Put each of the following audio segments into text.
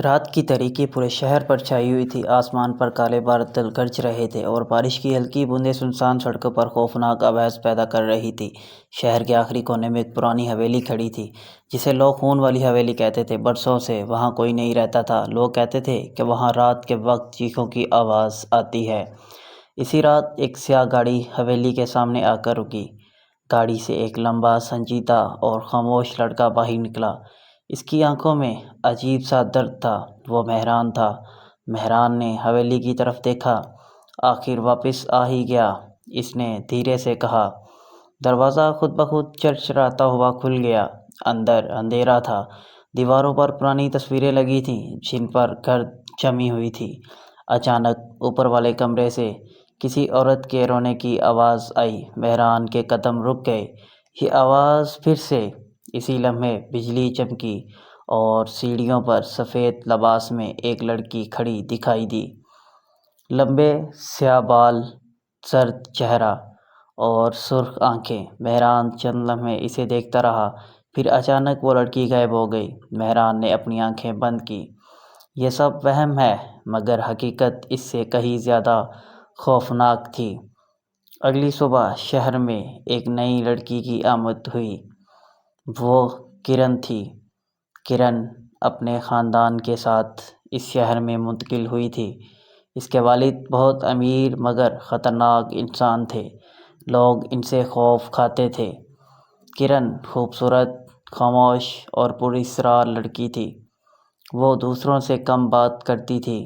رات کی تاریکی پورے شہر پر چھائی ہوئی تھی۔ آسمان پر کالے بادل گرج رہے تھے اور بارش کی ہلکی بوندیں سنسان سڑکوں پر خوفناک آواز پیدا کر رہی تھی۔ شہر کے آخری کونے میں ایک پرانی حویلی کھڑی تھی جسے لوگ خون والی حویلی کہتے تھے۔ برسوں سے وہاں کوئی نہیں رہتا تھا۔ لوگ کہتے تھے کہ وہاں رات کے وقت چیخوں کی آواز آتی ہے۔ اسی رات ایک سیاہ گاڑی حویلی کے سامنے آ کر رکی۔ گاڑی سے ایک لمبا، سنجیدہ اور خاموش لڑکا باہر نکلا۔ اس کی آنکھوں میں عجیب سا درد تھا۔ وہ مہران تھا۔ مہران نے حویلی کی طرف دیکھا۔ آخر واپس آ ہی گیا، اس نے دھیرے سے کہا۔ دروازہ خود بخود چرچراتا ہوا کھل گیا۔ اندر اندھیرا تھا۔ دیواروں پر پرانی تصویریں لگی تھیں جن پر گرد جمی ہوئی تھی۔ اچانک اوپر والے کمرے سے کسی عورت کے رونے کی آواز آئی۔ مہران کے قدم رک گئے۔ یہ آواز پھر سے۔ اسی لمحے بجلی چمکی اور سیڑھیوں پر سفید لباس میں ایک لڑکی کھڑی دکھائی دی۔ لمبے سیاہ بال، زرد چہرہ اور سرخ آنکھیں۔ مہران چند لمحے اسے دیکھتا رہا، پھر اچانک وہ لڑکی غائب ہو گئی۔ مہران نے اپنی آنکھیں بند کی۔ یہ سب وہم ہے، مگر حقیقت اس سے کہیں زیادہ خوفناک تھی۔ اگلی صبح شہر میں ایک نئی لڑکی کی آمد ہوئی۔ وہ کرن تھی۔ کرن اپنے خاندان کے ساتھ اس شہر میں منتقل ہوئی تھی۔ اس کے والد بہت امیر مگر خطرناک انسان تھے۔ لوگ ان سے خوف کھاتے تھے۔ کرن خوبصورت، خاموش اور پراسرار لڑکی تھی۔ وہ دوسروں سے کم بات کرتی تھی۔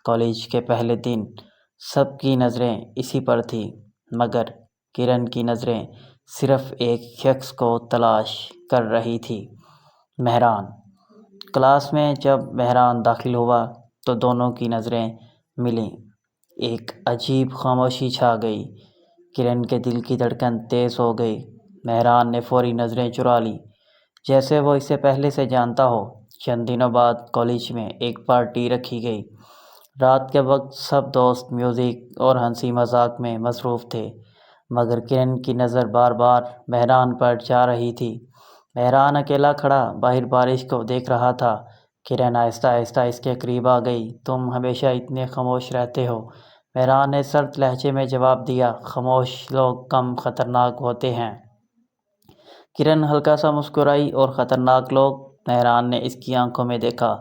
کالج کے پہلے دن سب کی نظریں اسی پر تھیں، مگر کرن کی نظریں صرف ایک شخص کو تلاش کر رہی تھیں: مہران۔ کلاس میں جب مہران داخل ہوا تو دونوں کی نظریں ملیں۔ ایک عجیب خاموشی چھا گئی۔ کرن کے دل کی دھڑکن تیز ہو گئی۔ مہران نے فوری نظریں چرا لیں، جیسے وہ اسے پہلے سے جانتا ہو۔ چند دنوں بعد کالج میں ایک پارٹی رکھی گئی۔ رات کے وقت سب دوست میوزک اور ہنسی مذاق میں مصروف تھے، مگر کرن کی نظر بار بار مہران پر جا رہی تھی۔ مہران اکیلا کھڑا باہر بارش کو دیکھ رہا تھا۔ کرن آہستہ آہستہ اس کے قریب آ گئی۔ تم ہمیشہ اتنے خاموش رہتے ہو، مہران نے سرد لہجے میں جواب دیا۔ خاموش لوگ کم خطرناک ہوتے ہیں۔ کرن ہلکا سا مسکرائی۔ اور خطرناک لوگ؟ مہران نے اس کی آنکھوں میں دیکھا۔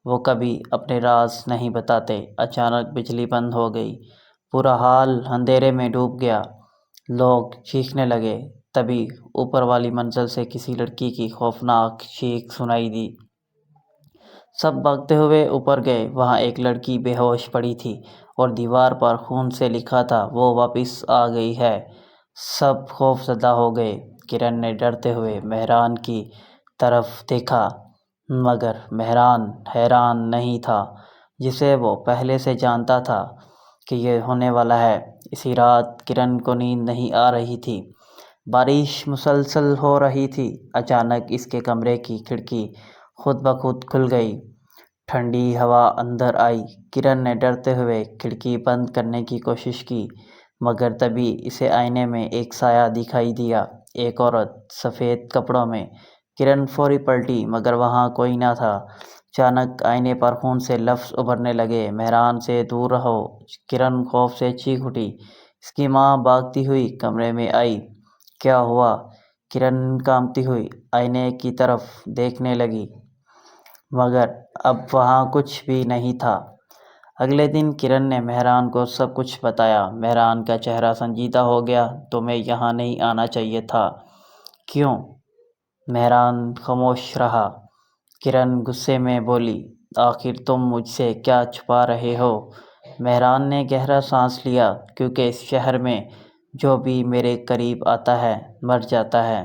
وہ کبھی اپنے راز نہیں بتاتے۔ اچانک بجلی بند ہو گئی۔ پورا ہال اندھیرے میں ڈوب گیا۔ لوگ چیخنے لگے۔ تبھی اوپر والی منزل سے کسی لڑکی کی خوفناک چیخ سنائی دی۔ سب بھاگتے ہوئے اوپر گئے۔ وہاں ایک لڑکی بے ہوش پڑی تھی اور دیوار پر خون سے لکھا تھا: وہ واپس آ گئی ہے۔ سب خوف زدہ ہو گئے۔ کرن نے ڈرتے ہوئے مہران کی طرف دیکھا، مگر مہران حیران نہیں تھا، جسے وہ پہلے سے جانتا تھا کہ یہ ہونے والا ہے۔ اسی رات کرن کو نیند نہیں آ رہی تھی۔ بارش مسلسل ہو رہی تھی۔ اچانک اس کے کمرے کی کھڑکی خود بخود کھل گئی۔ ٹھنڈی ہوا اندر آئی۔ کرن نے ڈرتے ہوئے کھڑکی بند کرنے کی کوشش کی، مگر تبھی اسے آئینے میں ایک سایہ دکھائی دیا، ایک عورت سفید کپڑوں میں۔ کرن فوری پلٹی، مگر وہاں کوئی نہ تھا۔ اچانک آئینے پر خون سے لفظ ابھرنے لگے: مہران سے دور رہو۔ کرن خوف سے چیخ اٹھی۔ اس کی ماں بھاگتی ہوئی کمرے میں آئی۔ کیا ہوا؟ کرن کانپتی ہوئی آئینے کی طرف دیکھنے لگی، مگر اب وہاں کچھ بھی نہیں تھا۔ اگلے دن کرن نے مہران کو سب کچھ بتایا۔ مہران کا چہرہ سنجیدہ ہو گیا۔ تمہیں یہاں نہیں آنا چاہیے تھا۔ کیوں؟ مہران خاموش رہا۔ کرن غصے میں بولی: آخر تم مجھ سے کیا چھپا رہے ہو؟ مہران نے گہرا سانس لیا، کیونکہ اس شہر میں جو بھی میرے قریب آتا ہے مر جاتا ہے۔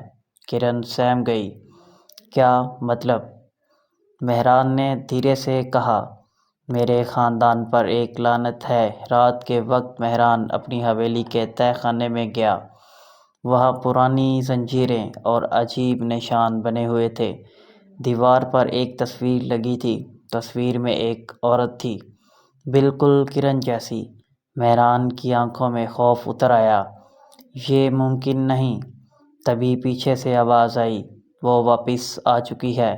کرن سہم گئی۔ کیا مطلب؟ مہران نے دھیرے سے کہا۔ میرے خاندان پر ایک لعنت ہے۔ رات کے وقت مہران اپنی حویلی کے تہہ خانے میں گیا۔ وہاں پرانی زنجیریں اور عجیب نشان بنے ہوئے تھے۔ دیوار پر ایک تصویر لگی تھی۔ تصویر میں ایک عورت تھی، بالکل کرن جیسی۔ مہران کی آنکھوں میں خوف اتر آیا۔ یہ ممکن نہیں۔ تبھی پیچھے سے آواز آئی: وہ واپس آ چکی ہے۔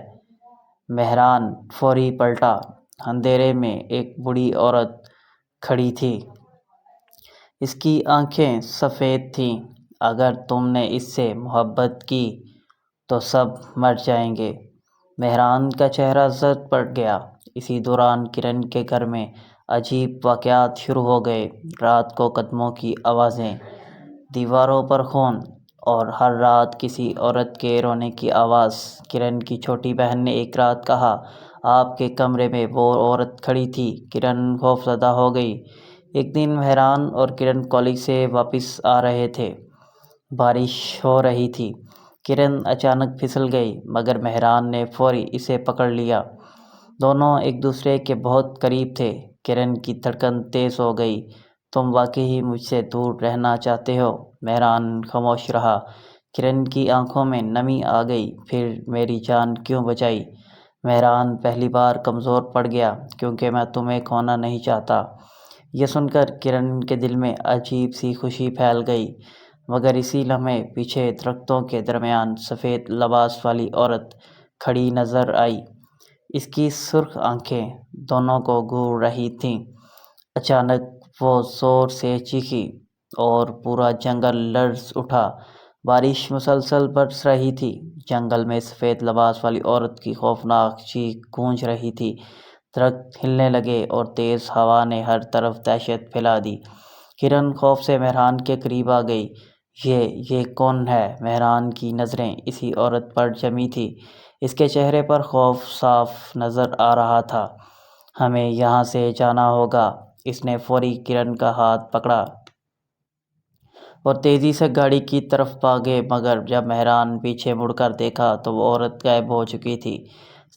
مہران فوری پلٹا۔ اندھیرے میں ایک بوڑھی عورت کھڑی تھی۔ اس کی آنکھیں سفید تھیں۔ اگر تم نے اس سے محبت کی تو سب مر جائیں گے۔ مہران کا چہرہ زرد پڑ گیا۔ اسی دوران کرن کے گھر میں عجیب واقعات شروع ہو گئے۔ رات کو قدموں کی آوازیں، دیواروں پر خون، اور ہر رات کسی عورت کے رونے کی آواز۔ کرن کی چھوٹی بہن نے ایک رات کہا، آپ کے کمرے میں وہ عورت کھڑی تھی۔ کرن خوفزدہ ہو گئی۔ ایک دن مہران اور کرن کالج سے واپس آ رہے تھے۔ بارش ہو رہی تھی۔ کرن اچانک پھسل گئی مگر مہران نے فوری اسے پکڑ لیا۔ دونوں ایک دوسرے کے بہت قریب تھے۔ کرن کی دھڑکن تیز ہو گئی۔ تم واقعی مجھ سے دور رہنا چاہتے ہو؟ مہران خاموش رہا۔ کرن کی آنکھوں میں نمی آ گئی۔ پھر میری جان کیوں بچائی؟ مہران پہلی بار کمزور پڑ گیا کیونکہ میں تمہیں کھونا نہیں چاہتا۔ یہ سن کر کرن کے دل میں عجیب سی خوشی پھیل گئی۔ مگر اسی لمحے پیچھے درختوں کے درمیان سفید لباس والی عورت کھڑی نظر آئی۔ اس کی سرخ آنکھیں دونوں کو گھور رہی تھیں۔ اچانک وہ زور سے چیخی اور پورا جنگل لرز اٹھا۔ بارش مسلسل برس رہی تھی۔ جنگل میں سفید لباس والی عورت کی خوفناک چیخ گونج رہی تھی۔ درخت ہلنے لگے اور تیز ہوا نے ہر طرف دہشت پھیلا دی۔ کرن خوف سے مہران کے قریب آ گئی۔ یہ کون ہے؟ مہران کی نظریں اسی عورت پر جمی تھیں۔ اس کے چہرے پر خوف صاف نظر آ رہا تھا۔ ہمیں یہاں سے جانا ہوگا۔ اس نے فوری کرن کا ہاتھ پکڑا اور تیزی سے گاڑی کی طرف بھاگے مگر جب مہران پیچھے مڑ کر دیکھا تو وہ عورت غائب ہو چکی تھی۔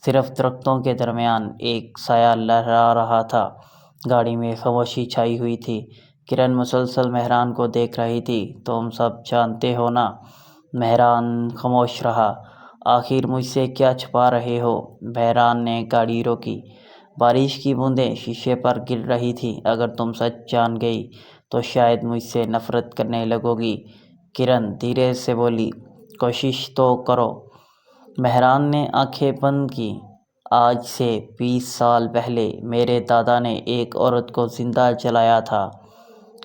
صرف درختوں کے درمیان ایک سایہ لہرا رہا تھا۔ گاڑی میں خاموشی چھائی ہوئی تھی۔ کرن مسلسل مہران کو دیکھ رہی تھی۔ تم سب جانتے ہو نا؟ مہران خاموش رہا۔ آخر مجھ سے کیا چھپا رہے ہو؟ مہران نے گاڑی روکی۔ بارش کی بوندیں شیشے پر گر رہی تھیں۔ اگر تم سچ جان گئی تو شاید مجھ سے نفرت کرنے لگو گی۔ کرن دھیرے سے بولی، کوشش تو کرو۔ مہران نے آنکھیں بند کی۔ آج سے 20 سال پہلے میرے دادا نے ایک عورت کو زندہ جلایا تھا۔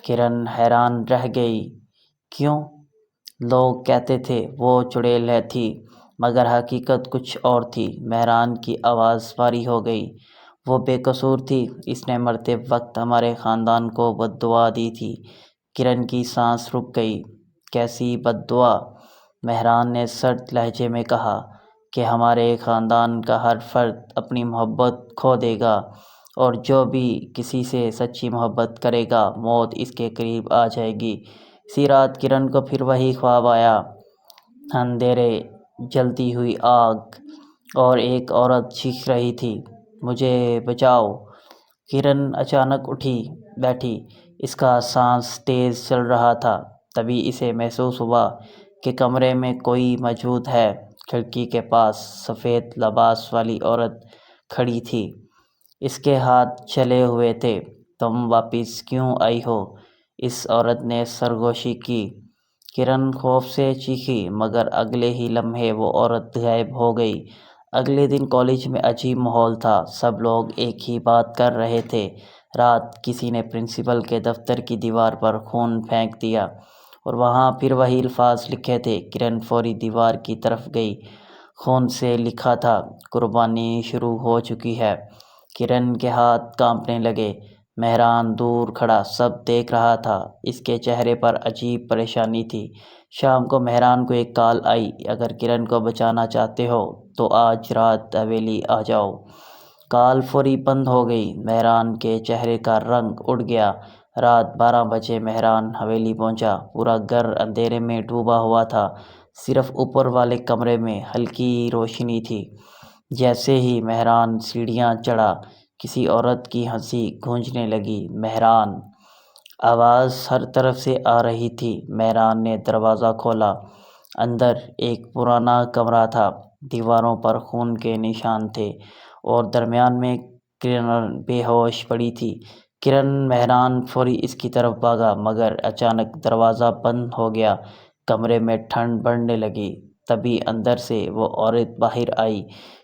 کرن حیران رہ گئی۔ کیوں؟ لوگ کہتے تھے وہ چڑیل تھی مگر حقیقت کچھ اور تھی۔ مہران کی آواز بھاری ہو گئی۔ وہ بے قصور تھی۔ اس نے مرتے وقت ہمارے خاندان کو بد دعا دی تھی۔ کرن کی سانس رک گئی۔ کیسی بد دعا؟ مہران نے سرد لہجے میں کہا کہ ہمارے خاندان کا ہر فرد اپنی محبت کھو دے گا اور جو بھی کسی سے سچی محبت کرے گا موت اس کے قریب آ جائے گی۔ اسی رات کرن کو پھر وہی خواب آیا۔ اندھیرے، جلتی ہوئی آگ اور ایک عورت چیخ رہی تھی، مجھے بچاؤ۔ کرن اچانک اٹھی بیٹھی۔ اس کا سانس تیز چل رہا تھا۔ تبھی اسے محسوس ہوا کہ کمرے میں کوئی موجود ہے۔ کھڑکی کے پاس سفید لباس والی عورت کھڑی تھی۔ اس کے ہاتھ جلے ہوئے تھے۔ تم واپس کیوں آئی ہو؟ اس عورت نے سرگوشی کی۔ کرن خوف سے چیخی مگر اگلے ہی لمحے وہ عورت غائب ہو گئی۔ اگلے دن کالج میں عجیب ماحول تھا۔ سب لوگ ایک ہی بات کر رہے تھے۔ رات کسی نے پرنسپل کے دفتر کی دیوار پر خون پھینک دیا اور وہاں پھر وہی الفاظ لکھے تھے۔ کرن فوری دیوار کی طرف گئی۔ خون سے لکھا تھا، قربانی شروع ہو چکی ہے۔ کرن کے ہاتھ کانپنے لگے۔ مہران دور کھڑا سب دیکھ رہا تھا۔ اس کے چہرے پر عجیب پریشانی تھی۔ شام کو مہران کو ایک کال آئی، اگر کرن کو بچانا چاہتے ہو تو آج رات حویلی آ جاؤ۔ کال فوری بند ہو گئی۔ مہران کے چہرے کا رنگ اڑ گیا۔ رات 12 بجے مہران حویلی پہنچا۔ پورا گھر اندھیرے میں ڈوبا ہوا تھا۔ صرف اوپر والے کمرے میں ہلکی روشنی تھی۔ جیسے ہی مہران سیڑھیاں چڑھا کسی عورت کی ہنسی گونجنے لگی، مہران! آواز ہر طرف سے آ رہی تھی۔ مہران نے دروازہ کھولا۔ اندر ایک پرانا کمرہ تھا۔ دیواروں پر خون کے نشان تھے اور درمیان میں کرن بے ہوش پڑی تھی۔ مہران فوری اس کی طرف بھاگا مگر اچانک دروازہ بند ہو گیا۔ کمرے میں ٹھنڈ بڑھنے لگی۔ تبھی اندر سے وہ عورت باہر آئی۔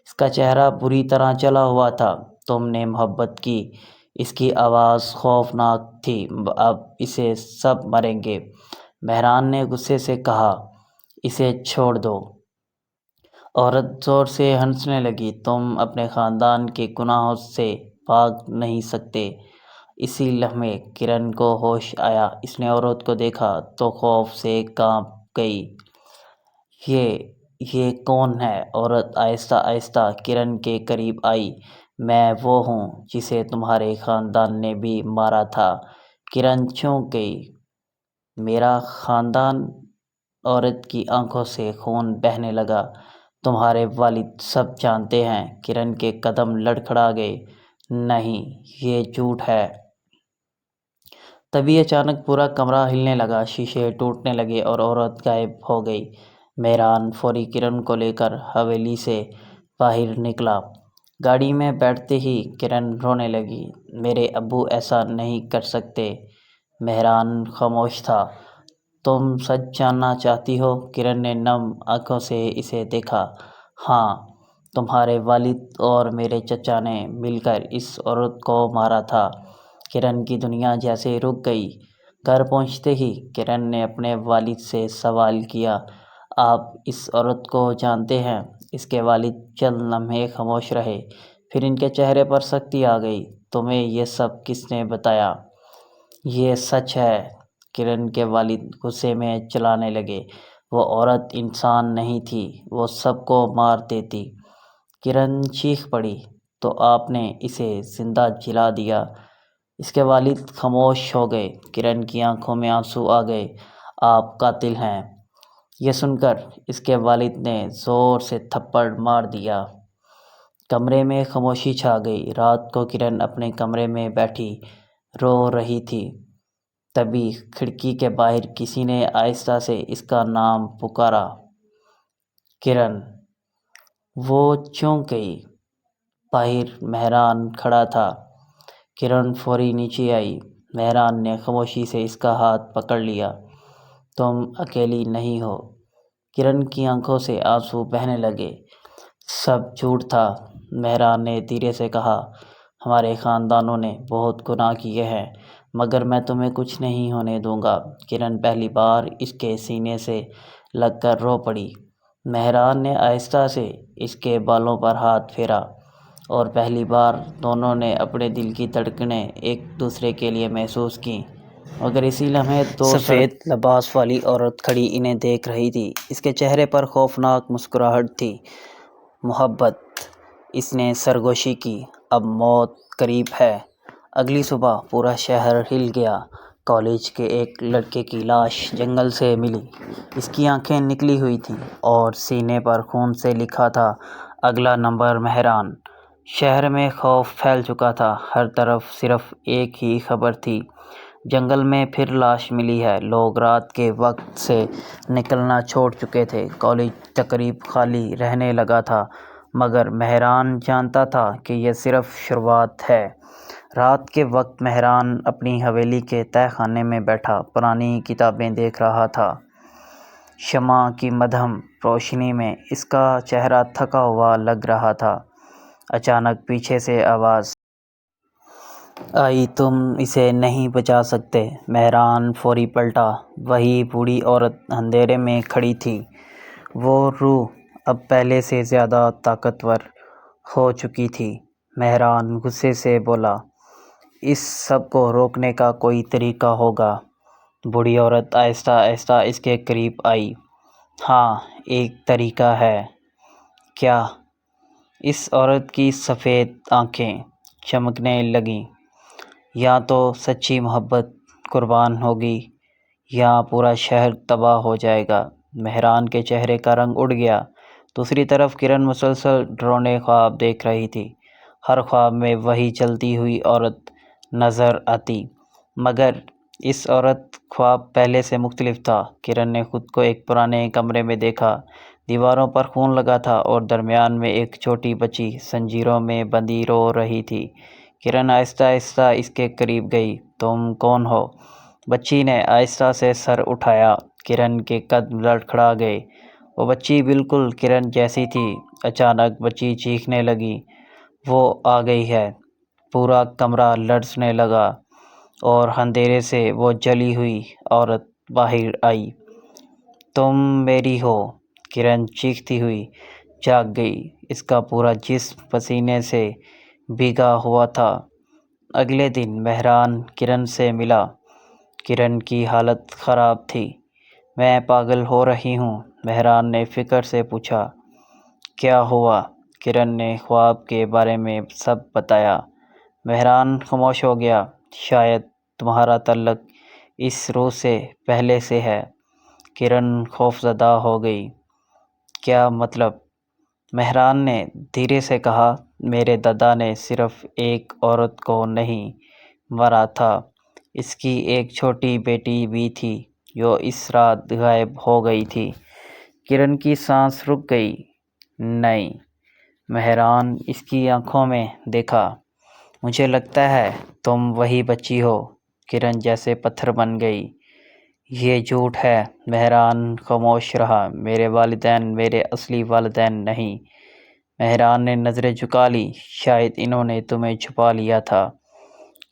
اس کا چہرہ بری طرح جلا ہوا تھا۔ تم نے محبت کی۔ اس کی آواز خوفناک تھی۔ اب اسے سب مریں گے۔ مہران نے غصے سے کہا، اسے چھوڑ دو۔ عورت زور سے ہنسنے لگی۔ تم اپنے خاندان کے گناہوں سے بھاگ نہیں سکتے۔ اسی لمحے کرن کو ہوش آیا۔ اس نے عورت کو دیکھا تو خوف سے کانپ گئی۔ یہ کون ہے؟ عورت آہستہ آہستہ کرن کے قریب آئی۔ میں وہ ہوں جسے تمہارے خاندان نے بھی مارا تھا۔ کرن چونک گئی۔ میرا خاندان؟ عورت کی آنکھوں سے خون بہنے لگا۔ تمہارے والد سب جانتے ہیں۔ کرن کے قدم لڑکھڑا گئے۔ نہیں، یہ جھوٹ ہے۔ تبھی اچانک پورا کمرہ ہلنے لگا، شیشے ٹوٹنے لگے اور عورت غائب ہو گئی۔ مہران فوری کرن کو لے کر حویلی سے باہر نکلا۔ گاڑی میں بیٹھتے ہی کرن رونے لگی۔ میرے ابو ایسا نہیں کر سکتے۔ مہران خاموش تھا۔ تم سچ جاننا چاہتی ہو؟ کرن نے نم آنکھوں سے اسے دیکھا۔ ہاں، تمہارے والد اور میرے چچا نے مل کر اس عورت کو مارا تھا۔ کرن کی دنیا جیسے رک گئی۔ گھر پہنچتے ہی کرن نے اپنے والد سے سوال کیا، آپ اس عورت کو جانتے ہیں؟ اس کے والد چند لمحے خاموش رہے، پھر ان کے چہرے پر سختی آ گئی۔ تمہیں یہ سب کس نے بتایا؟ یہ سچ ہے۔ کرن کے والد غصے میں چلانے لگے۔ وہ عورت انسان نہیں تھی، وہ سب کو مار دیتی۔ کرن چیخ پڑی، تو آپ نے اسے زندہ جلا دیا؟ اس کے والد خاموش ہو گئے۔ کرن کی آنکھوں میں آنسو آ گئے۔ آپ قاتل ہیں۔ یہ سن کر اس کے والد نے زور سے تھپڑ مار دیا۔ کمرے میں خاموشی چھا گئی۔ رات کو کرن اپنے کمرے میں بیٹھی رو رہی تھی۔ تبھی کھڑکی کے باہر کسی نے آہستہ سے اس کا نام پکارا، کرن۔ وہ چونک گئی۔ باہر مہران کھڑا تھا۔ کرن فوری نیچے آئی۔ مہران نے خاموشی سے اس کا ہاتھ پکڑ لیا۔ تم اکیلی نہیں ہو۔ کرن کی آنکھوں سے آنسو بہنے لگے۔ سب جھوٹ تھا، مہران نے دھیرے سے کہا۔ ہمارے خاندانوں نے بہت گناہ کیے ہیں، مگر میں تمہیں کچھ نہیں ہونے دوں گا۔ کرن پہلی بار اس کے سینے سے لگ کر رو پڑی۔ مہران نے آہستہ سے اس کے بالوں پر ہاتھ پھیرا اور پہلی بار دونوں نے اپنے دل کی دھڑکنیں ایک دوسرے کے لیے محسوس کیں۔ مگر اسی لمحے دو سفید لباس والی عورت کھڑی انہیں دیکھ رہی تھی۔ اس کے چہرے پر خوفناک مسکراہٹ تھی۔ محبت! اس نے سرگوشی کی۔ اب موت قریب ہے۔ اگلی صبح پورا شہر ہل گیا۔ کالج کے ایک لڑکے کی لاش جنگل سے ملی۔ اس کی آنکھیں نکلی ہوئی تھیں اور سینے پر خون سے لکھا تھا، اگلا نمبر مہران۔ شہر میں خوف پھیل چکا تھا۔ ہر طرف صرف ایک ہی خبر تھی، جنگل میں پھر لاش ملی ہے۔ لوگ رات کے وقت سے نکلنا چھوڑ چکے تھے۔ کالج تقریب خالی رہنے لگا تھا، مگر مہران جانتا تھا کہ یہ صرف شروعات ہے۔ رات کے وقت مہران اپنی حویلی کے تہہ خانے میں بیٹھا پرانی کتابیں دیکھ رہا تھا۔ شمع کی مدھم روشنی میں اس کا چہرہ تھکا ہوا لگ رہا تھا۔ اچانک پیچھے سے آواز آئی، تم اسے نہیں بچا سکتے۔ مہران فوری پلٹا۔ وہی بوڑھی عورت اندھیرے میں کھڑی تھی۔ وہ روح اب پہلے سے زیادہ طاقتور ہو چکی تھی۔ مہران غصے سے بولا، اس سب کو روکنے کا کوئی طریقہ ہوگا۔ بوڑھی عورت آہستہ آہستہ اس کے قریب آئی۔ ہاں، ایک طریقہ ہے۔ کیا؟ اس عورت کی سفید آنکھیں چمکنے لگیں۔ یا تو سچی محبت قربان ہوگی یا پورا شہر تباہ ہو جائے گا۔ مہران کے چہرے کا رنگ اڑ گیا۔ دوسری طرف کرن مسلسل ڈراؤنے خواب دیکھ رہی تھی۔ ہر خواب میں وہی چلتی ہوئی عورت نظر آتی، مگر اس عورت خواب پہلے سے مختلف تھا۔ کرن نے خود کو ایک پرانے کمرے میں دیکھا۔ دیواروں پر خون لگا تھا اور درمیان میں ایک چھوٹی بچی زنجیروں میں بندھی رو رہی تھی۔ کرن آہستہ آہستہ اس کے قریب گئی۔ تم کون ہو؟ بچی نے آہستہ سے سر اٹھایا۔ کرن کے قدم لڑکھڑا گئے۔ وہ بچی بالکل کرن جیسی تھی۔ اچانک بچی چیخنے لگی، وہ آ گئی ہے۔ پورا کمرہ لرزنے لگا اور اندھیرے سے وہ جلی ہوئی عورت باہر آئی۔ تم میری ہو؟ کرن چیختی ہوئی جاگ گئی۔ اس کا پورا جسم پسینے سے بھیگا ہوا تھا۔ اگلے دن مہران کرن سے ملا۔ کرن کی حالت خراب تھی۔ میں پاگل ہو رہی ہوں، مہران نے فکر سے پوچھا۔ کیا ہوا؟ کرن نے خواب کے بارے میں سب بتایا۔ مہران خاموش ہو گیا۔ شاید تمہارا تعلق اس روح سے پہلے سے ہے۔ کرن خوفزدہ ہو گئی۔ کیا مطلب؟ مہران نے دھیرے سے کہا۔ میرے دادا نے صرف ایک عورت کو نہیں مارا تھا، اس کی ایک چھوٹی بیٹی بھی تھی جو اس رات غائب ہو گئی تھی۔ کرن کی سانس رک گئی۔ نہیں، مہران اس کی آنکھوں میں دیکھا۔ مجھے لگتا ہے تم وہی بچی ہو۔ کرن جیسے پتھر بن گئی۔ یہ جھوٹ ہے۔ مہران خاموش رہا۔ میرے والدین میرے اصلی والدین نہیں۔ مہران نے نظریں جھکا لی۔ شاید انہوں نے تمہیں چھپا لیا تھا۔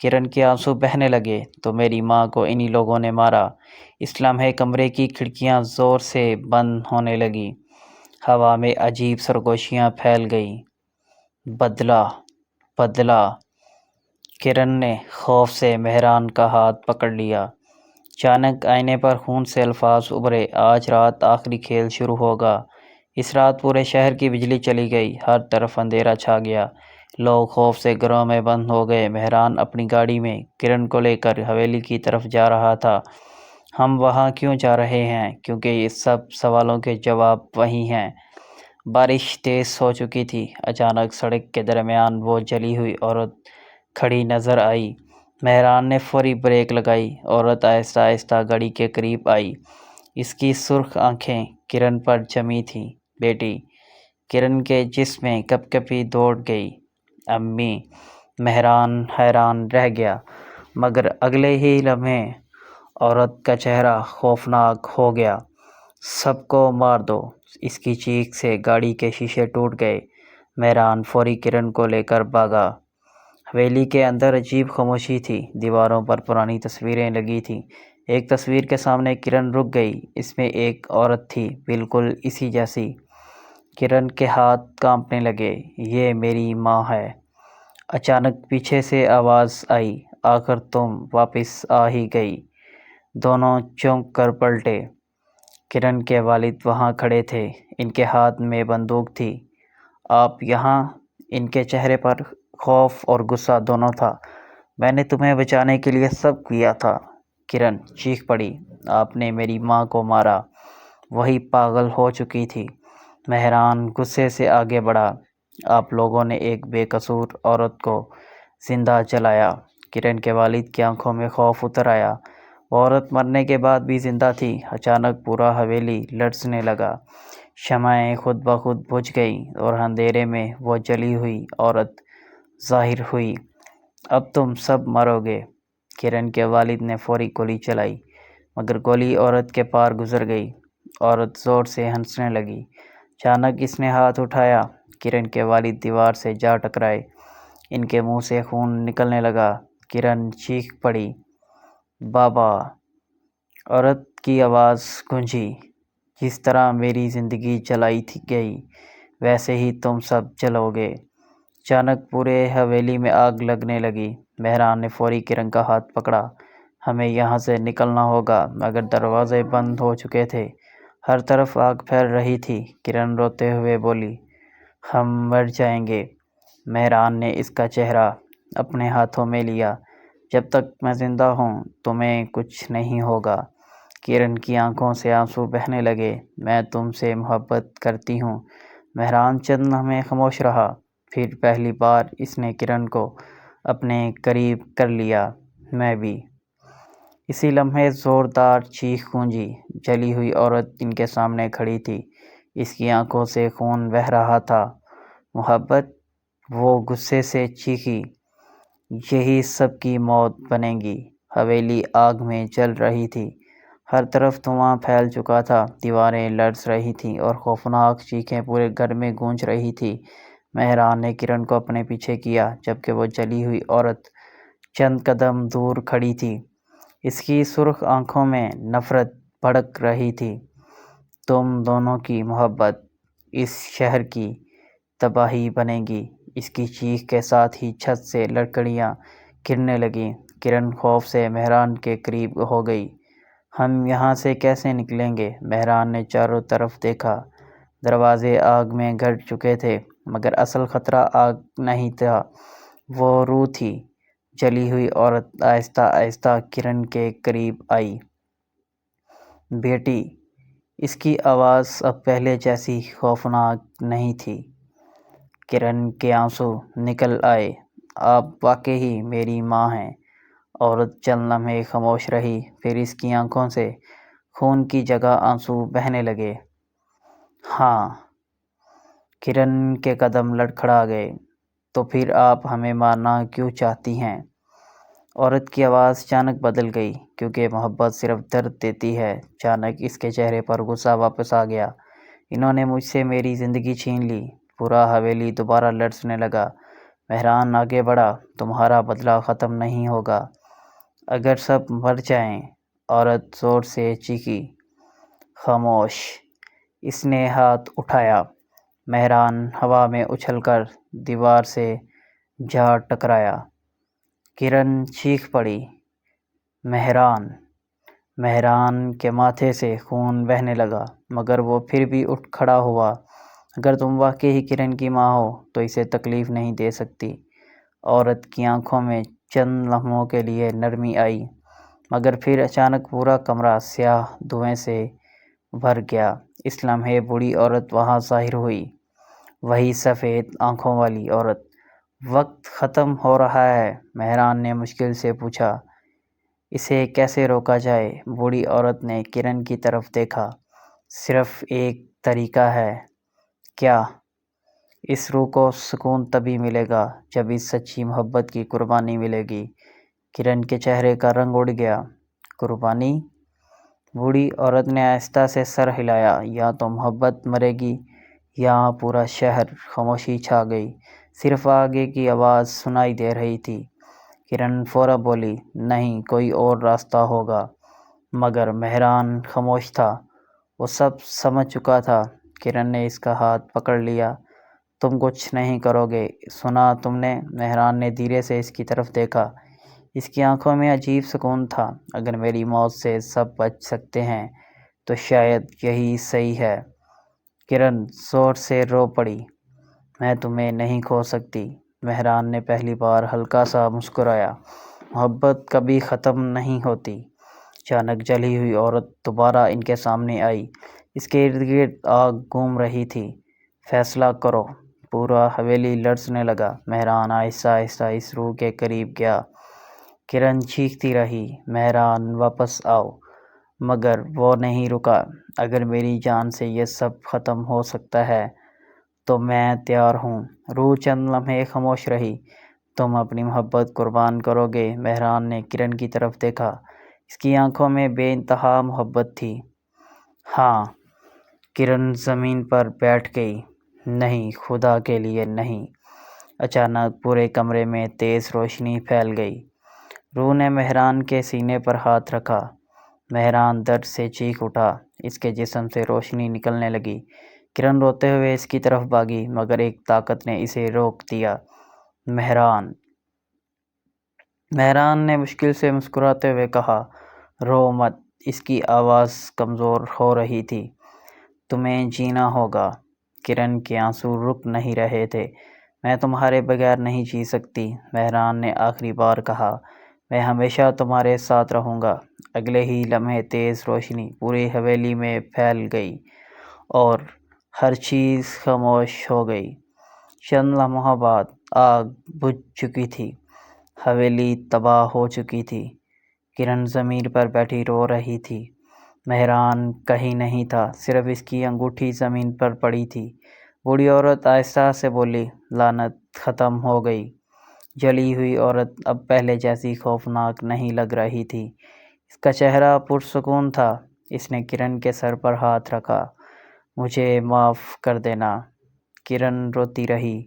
کرن کے آنسو بہنے لگے۔ تو میری ماں کو انہی لوگوں نے مارا۔ اس لمحے کمرے کی کھڑکیاں زور سے بند ہونے لگیں۔ ہوا میں عجیب سرگوشیاں پھیل گئیں۔ بدلہ، بدلہ۔ کرن نے خوف سے مہران کا ہاتھ پکڑ لیا۔ اچانک آئینے پر خون سے الفاظ ابھرے۔ آج رات آخری کھیل شروع ہوگا۔ اس رات پورے شہر کی بجلی چلی گئی۔ ہر طرف اندھیرا چھا گیا۔ لوگ خوف سے گھروں میں بند ہو گئے۔ مہران اپنی گاڑی میں کرن کو لے کر حویلی کی طرف جا رہا تھا۔ ہم وہاں کیوں جا رہے ہیں؟ کیونکہ یہ سب سوالوں کے جواب وہی ہیں۔ بارش تیز ہو چکی تھی۔ اچانک سڑک کے درمیان وہ جلی ہوئی عورت کھڑی نظر آئی۔ مہران نے فوری بریک لگائی۔ عورت آہستہ آہستہ گاڑی کے قریب آئی۔ اس کی سرخ آنکھیں کرن پر جمی تھیں۔ بیٹی! کرن کے جسم میں کپ کپی دوڑ گئی۔ امی! مہران حیران رہ گیا۔ مگر اگلے ہی لمحے عورت کا چہرہ خوفناک ہو گیا۔ سب کو مار دو! اس کی چیخ سے گاڑی کے شیشے ٹوٹ گئے۔ مہران فوری کرن کو لے کر بھاگا۔ حویلی کے اندر عجیب خاموشی تھی۔ دیواروں پر پرانی تصویریں لگی تھیں۔ ایک تصویر کے سامنے کرن رک گئی۔ اس میں ایک عورت تھی، بالکل اسی جیسی۔ کرن کے ہاتھ کانپنے لگے۔ یہ میری ماں ہے۔ اچانک پیچھے سے آواز آئی۔ آخر تم واپس آ ہی گئی۔ دونوں چونک کر پلٹے۔ کرن کے والد وہاں کھڑے تھے۔ ان کے ہاتھ میں بندوق تھی۔ آپ یہاں؟ ان کے چہرے پر خوف اور غصہ دونوں تھا۔ میں نے تمہیں بچانے کے لیے سب کیا تھا۔ کرن چیخ پڑی۔ آپ نے میری ماں کو مارا۔ وہی پاگل ہو چکی تھی۔ مہران غصے سے آگے بڑھا۔ آپ لوگوں نے ایک بے قصور عورت کو زندہ جلایا۔ کرن کے والد کی آنکھوں میں خوف اتر آیا۔ وہ عورت مرنے کے بعد بھی زندہ تھی۔ اچانک پورا حویلی لرزنے لگا۔ شمعیں خود بخود بجھ گئیں اور اندھیرے میں وہ جلی ہوئی عورت ظاہر ہوئی۔ اب تم سب مرو گے۔ کرن کے والد نے فوری گولی چلائی، مگر گولی عورت کے پار گزر گئی۔ عورت زور سے ہنسنے لگی۔ اچانک اس نے ہاتھ اٹھایا۔ کرن کے والد دیوار سے جا ٹکرائے۔ ان کے منہ سے خون نکلنے لگا۔ کرن چیخ پڑی۔ بابا! عورت کی آواز گونجی۔ جس طرح میری زندگی جلائی گئی، ویسے ہی تم سب جلو گے۔ اچانک پورے حویلی میں آگ لگنے لگی۔ مہران نے فوری کرن کا ہاتھ پکڑا۔ ہمیں یہاں سے نکلنا ہوگا، مگر دروازے بند ہو چکے تھے۔ ہر طرف آگ پھیل رہی تھی۔ کرن روتے ہوئے بولی، ہم مر جائیں گے۔ مہران نے اس کا چہرہ اپنے ہاتھوں میں لیا۔ جب تک میں زندہ ہوں تمہیں کچھ نہیں ہوگا۔ کرن کی آنکھوں سے آنسو بہنے لگے۔ میں تم سے محبت کرتی ہوں۔ مہران چند لمحے خاموش رہا۔ پھر پہلی بار اس نے کرن کو اپنے قریب کر لیا۔ میں بھی۔ اسی لمحے زوردار چیخ گونجی۔ جلی ہوئی عورت ان کے سامنے کھڑی تھی۔ اس کی آنکھوں سے خون بہہ رہا تھا۔ محبت؟ وہ غصے سے چیخی۔ یہی سب کی موت بنے گی۔ حویلی آگ میں جل رہی تھی۔ ہر طرف دھواں پھیل چکا تھا۔ دیواریں لرز رہی تھیں اور خوفناک چیخیں پورے گھر میں گونج رہی تھیں۔ مہران نے کرن کو اپنے پیچھے کیا جبکہ وہ جلی ہوئی عورت چند قدم دور کھڑی تھی۔ اس کی سرخ آنکھوں میں نفرت بھڑک رہی تھی۔ تم دونوں کی محبت اس شہر کی تباہی بنے گی۔ اس کی چیخ کے ساتھ ہی چھت سے لکڑیاں گرنے لگیں۔ کرن خوف سے مہران کے قریب ہو گئی۔ ہم یہاں سے کیسے نکلیں گے؟ مہران نے چاروں طرف دیکھا۔ دروازے آگ میں گھٹ چکے تھے مگر اصل خطرہ آگ نہیں تھا، وہ روح تھی۔ جلی ہوئی عورت آہستہ آہستہ کرن کے قریب آئی۔ بیٹی، اس کی آواز اب پہلے جیسی خوفناک نہیں تھی۔ کرن کے آنسو نکل آئے۔ آپ واقعی میری ماں ہیں۔ عورت چند لمحے خاموش رہی، پھر اس کی آنکھوں سے خون کی جگہ آنسو بہنے لگے۔ ہاں۔ کرن کے قدم لڑکھڑا گئے۔ تو پھر آپ ہمیں مارنا کیوں چاہتی ہیں؟ عورت کی آواز اچانک بدل گئی، کیونکہ محبت صرف درد دیتی ہے۔ اچانک اس کے چہرے پر غصہ واپس آ گیا۔ انہوں نے مجھ سے میری زندگی چھین لی۔ پورا حویلی دوبارہ لرزنے لگا۔ مہران آگے بڑھا۔ تمہارا بدلہ ختم نہیں ہوگا اگر سب مر جائیں، عورت زور سے چیخی۔ خاموش۔ اس نے ہاتھ اٹھایا۔ مہران ہوا میں اچھل کر دیوار سے جا ٹکرایا۔ کرن چیخ پڑی، مہران! مہران کے ماتھے سے خون بہنے لگا مگر وہ پھر بھی اٹھ کھڑا ہوا۔ اگر تم واقعی کرن کی ماں ہو تو اسے تکلیف نہیں دے سکتی۔ عورت کی آنکھوں میں چند لمحوں کے لیے نرمی آئی مگر پھر اچانک پورا کمرہ سیاہ دھویں سے بھر گیا۔ اس لمحے بوڑھی عورت وہاں ظاہر ہوئی، وہی سفید آنکھوں والی عورت۔ وقت ختم ہو رہا ہے، مہران نے مشکل سے پوچھا۔ اسے کیسے روکا جائے؟ بوڑھی عورت نے کرن کی طرف دیکھا۔ صرف ایک طریقہ ہے۔ کیا؟ اس روح کو سکون تبھی ملے گا جب اس سچی محبت کی قربانی ملے گی۔ کرن کے چہرے کا رنگ اڑ گیا۔ قربانی؟ بوڑھی عورت نے آہستہ سے سر ہلایا۔ یا تو محبت مرے گی یا پورا شہر۔ خاموشی چھا گئی، صرف آگے کی آواز سنائی دے رہی تھی۔ کرن فوراً بولی، نہیں، کوئی اور راستہ ہوگا۔ مگر مہران خاموش تھا، وہ سب سمجھ چکا تھا۔ کرن نے اس کا ہاتھ پکڑ لیا۔ تم کچھ نہیں کرو گے، سنا تم نے؟ مہران نے دھیرے سے اس کی طرف دیکھا۔ اس کی آنکھوں میں عجیب سکون تھا۔ اگر میری موت سے سب بچ سکتے ہیں تو شاید یہی صحیح ہے۔ کرن زور سے رو پڑی، میں تمہیں نہیں کھو سکتی۔ مہران نے پہلی بار ہلکا سا مسکرایا۔ محبت کبھی ختم نہیں ہوتی۔ اچانک جلی ہوئی عورت دوبارہ ان کے سامنے آئی۔ اس کے ارد گرد آگ گھوم رہی تھی۔ فیصلہ کرو۔ پورا حویلی لرزنے لگا۔ مہران آہستہ آہستہ اس روح کے قریب گیا۔ کرن چیختی رہی، مہران واپس آؤ، مگر وہ نہیں رکا۔ اگر میری جان سے یہ سب ختم ہو سکتا ہے تو میں تیار ہوں۔ روح چند لمحے خاموش رہی۔ تم اپنی محبت قربان کرو گے؟ مہران نے کرن کی طرف دیکھا۔ اس کی آنکھوں میں بے انتہا محبت تھی۔ ہاں۔ کرن زمین پر بیٹھ گئی۔ نہیں، خدا کے لیے نہیں۔ اچانک پورے کمرے میں تیز روشنی پھیل گئی۔ روح نے مہران کے سینے پر ہاتھ رکھا۔ مہران درد سے چیخ اٹھا۔ اس کے جسم سے روشنی نکلنے لگی۔ کرن روتے ہوئے اس کی طرف بھاگی مگر ایک طاقت نے اسے روک دیا۔ مہران! مہران نے مشکل سے مسکراتے ہوئے کہا، رو مت۔ اس کی آواز کمزور ہو رہی تھی۔ تمہیں جینا ہوگا۔ کرن کے آنسو رک نہیں رہے تھے۔ میں تمہارے بغیر نہیں جی سکتی، مہران نے آخری بار کہا۔ میں ہمیشہ تمہارے ساتھ رہوں گا۔ اگلے ہی لمحے تیز روشنی پوری حویلی میں پھیل گئی اور ہر چیز خاموش ہو گئی۔ چند لمحوں بعد آگ بجھ چکی تھی۔ حویلی تباہ ہو چکی تھی۔ کرن زمین پر بیٹھی رو رہی تھی۔ مہران کہیں نہیں تھا، صرف اس کی انگوٹھی زمین پر پڑی تھی۔ بوڑھی عورت آہستہ سے بولی، لعنت ختم ہو گئی۔ جلی ہوئی عورت اب پہلے جیسی خوفناک نہیں لگ رہی تھی۔ اس کا چہرہ پرسکون تھا۔ اس نے کرن کے سر پر ہاتھ رکھا۔ مجھے معاف کر دینا۔ کرن روتی رہی۔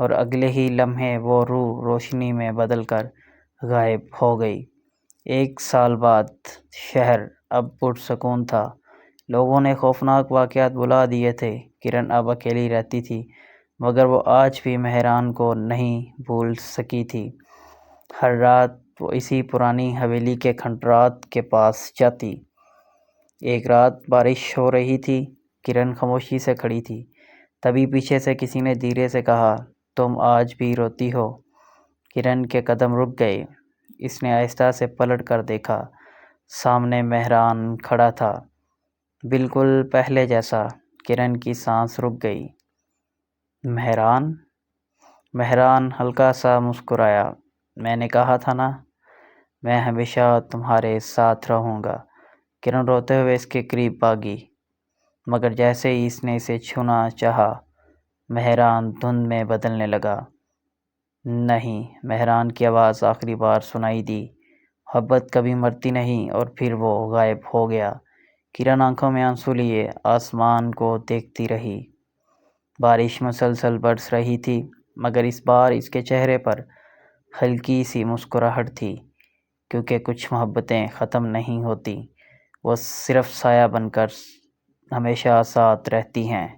اور اگلے ہی لمحے وہ روح روشنی میں بدل کر غائب ہو گئی۔ 1 سال بعد شہر اب پرسکون تھا۔ لوگوں نے خوفناک واقعات بھلا دیے تھے۔ کرن اب اکیلی رہتی تھی، مگر وہ آج بھی مہران کو نہیں بھول سکی تھی۔ ہر رات وہ اسی پرانی حویلی کے کھنڈرات کے پاس جاتی۔ ایک رات بارش ہو رہی تھی، کرن خاموشی سے کھڑی تھی۔ تبھی پیچھے سے کسی نے دھیرے سے کہا، تم آج بھی روتی ہو؟ کرن کے قدم رک گئے۔ اس نے آہستہ سے پلٹ کر دیکھا۔ سامنے مہران کھڑا تھا، بالکل پہلے جیسا۔ کرن کی سانس رک گئی۔ مہران؟ مہران ہلکا سا مسکرایا۔ میں نے کہا تھا نا، میں ہمیشہ تمہارے ساتھ رہوں گا۔ کرن روتے ہوئے اس کے قریب بھاگی، مگر جیسے ہی اس نے اسے چھونا چاہا، مہران دھند میں بدلنے لگا۔ نہیں، مہران کی آواز آخری بار سنائی دی، محبت کبھی مرتی نہیں، اور پھر وہ غائب ہو گیا۔ کرن آنکھوں میں آنسو لیے آسمان کو دیکھتی رہی۔ بارش مسلسل برس رہی تھی، مگر اس بار اس کے چہرے پر ہلکی سی مسکراہٹ تھی، کیونکہ کچھ محبتیں ختم نہیں ہوتی، وہ صرف سایہ بن کر ہمیشہ ساتھ رہتی ہیں۔